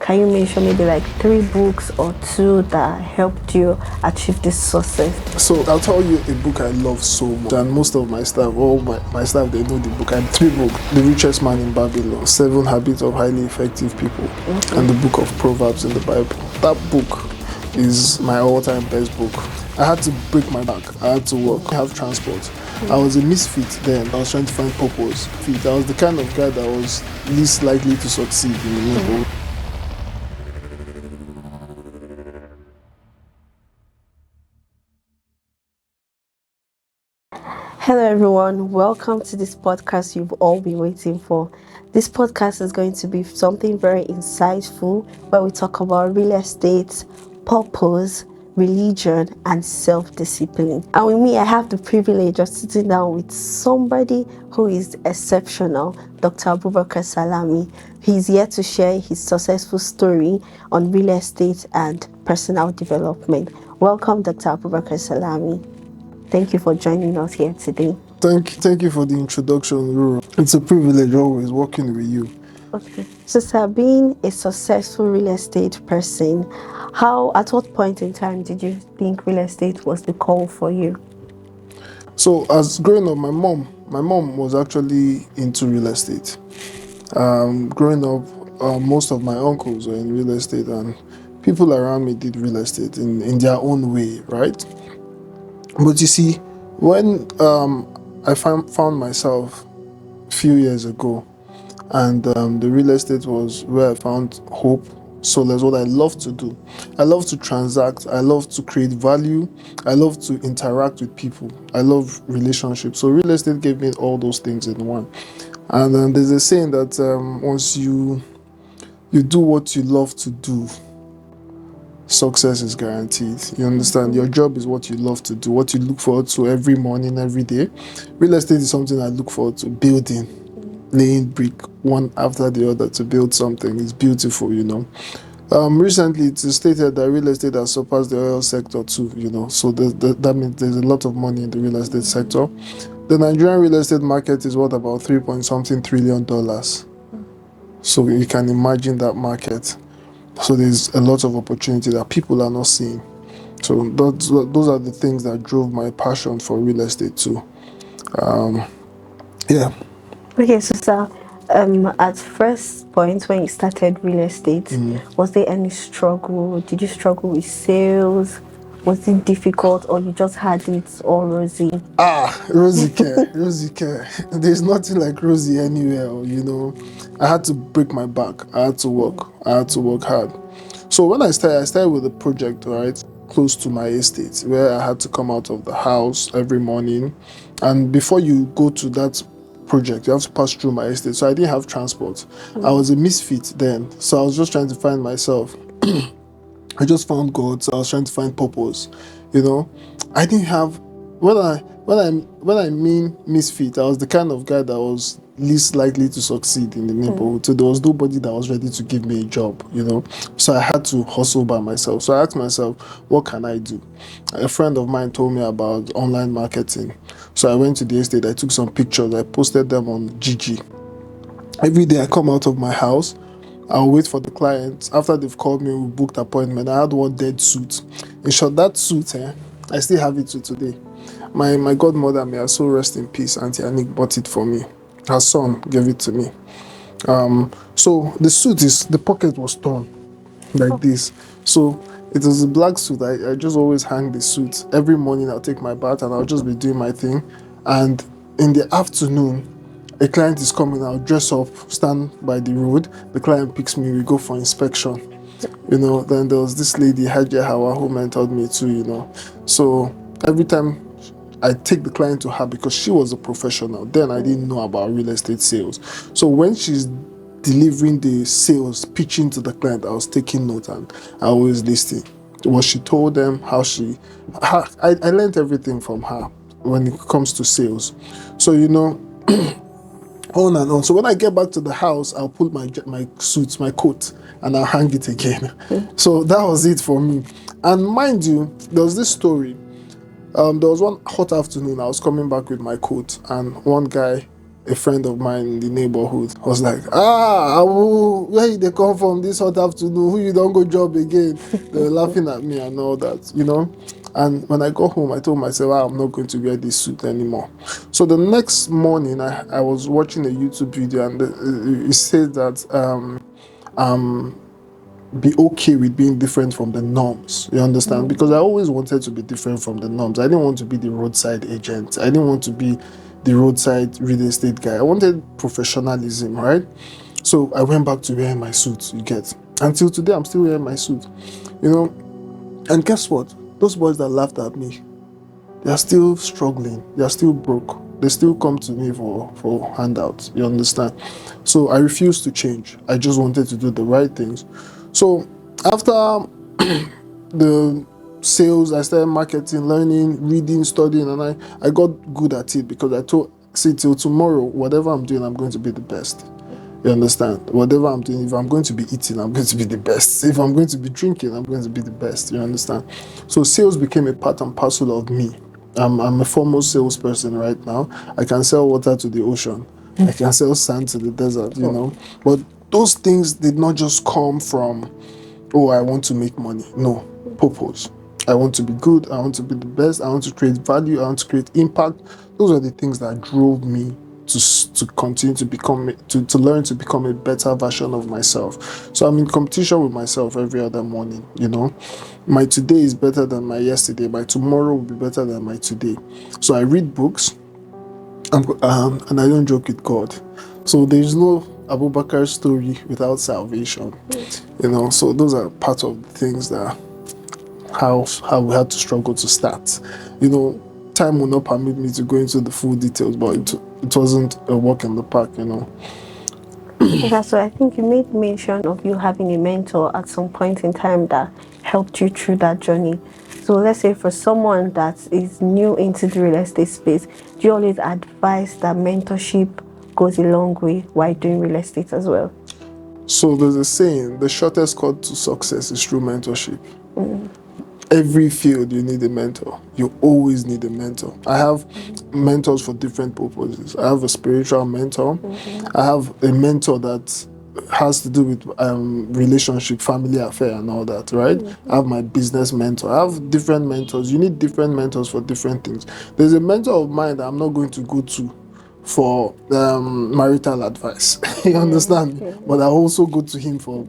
Can you mention maybe like 3 books or 2 that helped you achieve this success? So I'll tell you a book I love so much, and most of my staff, all my staff, they know the book. I have 3 books: The Richest Man in Babylon, 7 Habits of Highly Effective People, and the Book of Proverbs in the Bible. That book is my all-time best book. I had to break my back. I had to work, have transport. I was a misfit then. I was trying to find purpose. I was the kind of guy that was least likely to succeed in the neighborhood. Hello everyone, welcome to this podcast you've all been waiting for. This podcast is going to be something very insightful where we talk about real estate, purpose, religion and self-discipline. And with me, I have the privilege of sitting down with somebody who is exceptional, Dr. Abubakar Salami. He's here to share his successful story on real estate and personal development. Welcome, Dr. Abubakar Salami. Thank you for joining us here today. Thank you for the introduction, Ruru. It's a privilege always working with you. Okay. So, sir, being a successful real estate person, at what point in time did you think real estate was the call for you? So, as growing up, my mom was actually into real estate. Growing up, most of my uncles were in real estate, and people around me did real estate in their own way, right? But you see, when I found myself a few years ago, and the real estate was where I found hope, solace, what I love to do. I love to transact, I love to create value, I love to interact with people, I love relationships. So real estate gave me all those things in one. And there's a saying that once you do what you love to do, success is guaranteed. You understand? Your job is what you love to do, what you look forward to every morning, every day. Real estate is something I look forward to building, laying brick one after the other to build something. It's beautiful, you know. Recently, it's stated that real estate has surpassed the oil sector too, you know. So that means there's a lot of money in the real estate sector. The Nigerian real estate market is what, about $3 trillion. So you can imagine that market. So there's a lot of opportunity that people are not seeing. So those are the things that drove my passion for real estate too. Yeah. Okay, so sir, at first point when you started real estate, was there any struggle? Did you struggle with sales? Was it difficult, or you just had it all rosy? Rosy care. There's nothing like rosy anywhere, you know. I had to break my back. I had to work hard. So when I started with a project, right, close to my estate, where I had to come out of the house every morning. And before you go to that project, you have to pass through my estate. So I didn't have transport. I was a misfit then. So I was just trying to find myself. I just found God, so I was trying to find purpose. You know, I didn't have, when I mean misfit, I was the kind of guy that was least likely to succeed in the neighborhood. So there was nobody that was ready to give me a job, you know. So I had to hustle by myself. So I asked myself, what can I do? A friend of mine told me about online marketing. So I went to the estate, I took some pictures, I posted them on Gigi. Every day I come out of my house, I'll wait for the clients. After they've called me, we booked appointment. I had one dead suit. In short, that suit, I still have it to today. My godmother, may her soul rest in peace, Auntie Anik bought it for me. Her son gave it to me. So the suit the pocket was torn like this. So it was a black suit. I just always hang the suit. Every morning I'll take my bath and I'll just be doing my thing. And in the afternoon, a client is coming, I'll dress up, stand by the road. The client picks me, we go for inspection. You know, then there was this lady, Hajia Hawa, who mentored me too, you know. So every time I take the client to her, because she was a professional. Then I didn't know about real estate sales. So when she's delivering the sales, pitching to the client, I was taking note and I always listening. What she told them, I learned everything from her when it comes to sales. So, you know, on and on. So when I get back to the house, I'll put my suit, my coat, and I'll hang it again. So that was it for me. And mind you, there was this story. There was one hot afternoon, I was coming back with my coat, and one guy a friend of mine in the neighborhood was like, where they come from this hot afternoon? Who you don't go job again? They were laughing at me and all that, And when I got home, I told myself, I'm not going to wear this suit anymore. So the next morning, I was watching a YouTube video, and it said that be okay with being different from the norms. You understand? Because I always wanted to be different from the norms. I didn't want to be the roadside agent. I didn't want to be the roadside real estate guy. I wanted professionalism, right? So I went back to wearing my suit, you get. Until today, I'm still wearing my suit, And guess what? Those boys that laughed at me, they are still struggling. They are still broke. They still come to me for handouts. You understand? So I refused to change. I just wanted to do the right things. So after the sales, I started marketing, learning, reading, studying, and I got good at it because I told, see, till tomorrow, whatever I'm doing, I'm going to be the best. You understand? Whatever I'm doing, if I'm going to be eating, I'm going to be the best. If I'm going to be drinking, I'm going to be the best. You understand? So sales became a part and parcel of me. I'm a foremost salesperson right now. I can sell water to the ocean. I can sell sand to the desert, But those things did not just come from, I want to make money. No, purpose. I want to be good. I want to be the best. I want to create value. I want to create impact. Those are the things that drove me to continue to become, to learn to become a better version of myself. So I'm in competition with myself every other morning, My today is better than my yesterday. My tomorrow will be better than my today. So I read books, and I don't joke with God. So there's no Abubakar story without salvation, So those are part of the things that how we had to struggle to start. Time will not permit me to go into the full details, but it wasn't a walk in the park, Yeah, so I think you made mention of you having a mentor at some point in time that helped you through that journey. So let's say for someone that is new into the real estate space, do you always advise that mentorship goes a long way while doing real estate as well? So there's a saying, the shortest cut to success is through mentorship. Every field you need a mentor. You always need a mentor. I have mentors for different purposes. I have a spiritual mentor. I have a mentor that has to do with relationship, family affair and all that, right? I have my business mentor. I have different mentors. You need different mentors for different things. There's a mentor of mine that I'm not going to go to for marital advice. You understand me? But I also go to him for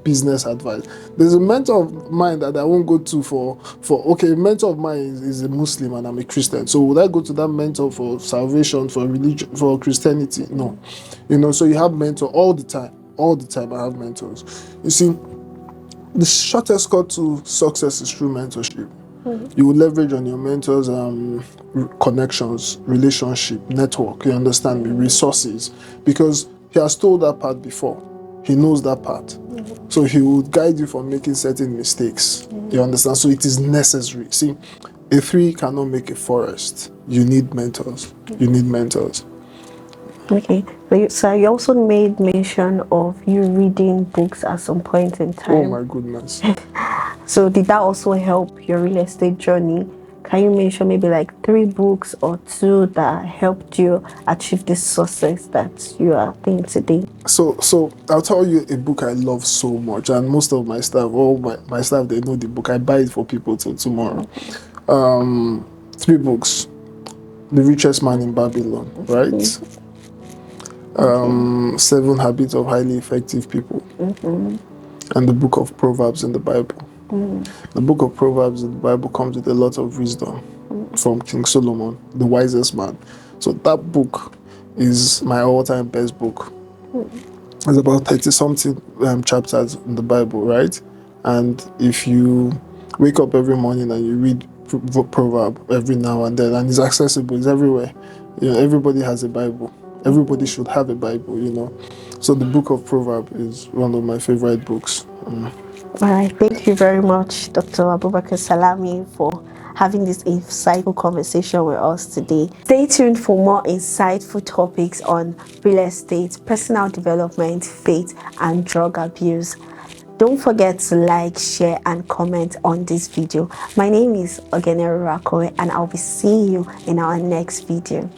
business advice. There's a mentor of mine that I won't go to for okay, a mentor of mine is a Muslim and I'm a Christian. So would I go to that mentor for salvation, for religion, for Christianity? No. So you have mentor all the time. All the time I have mentors. You see, the shortest cut to success is through mentorship. You will leverage on your mentors' connections, relationship, network, you understand me, resources, because he has told that part before. He knows that part. So he will guide you from making certain mistakes. You understand? So it is necessary. See, a tree cannot make a forest. You need mentors. You need mentors. Okay, so you also made mention of you reading books at some point in time. Oh my goodness. So did that also help your real estate journey? Can you mention maybe like 3 books or 2 that helped you achieve this success that you are doing today? So I'll tell you a book I love so much, and most of my staff, my staff, they know the book. I buy it for people till tomorrow. 3 books. The Richest Man in Babylon, right? 7 Habits of Highly Effective People, and the book of Proverbs in the Bible. The book of Proverbs in the Bible comes with a lot of wisdom from King Solomon, the wisest man. So that book is my all-time best book. It's about 30-something chapters in the Bible, right? And if you wake up every morning and you read Proverb every now and then, and it's accessible, it's everywhere. Everybody has a Bible. Everybody should have a Bible, So the book of Proverbs is one of my favorite books. All right, thank you very much, Dr. Abubakar Salami, for having this insightful conversation with us today. Stay tuned for more insightful topics on real estate, personal development, faith, and drug abuse. Don't forget to like, share, and comment on this video. My name is Ogenere Rakoe, and I'll be seeing you in our next video.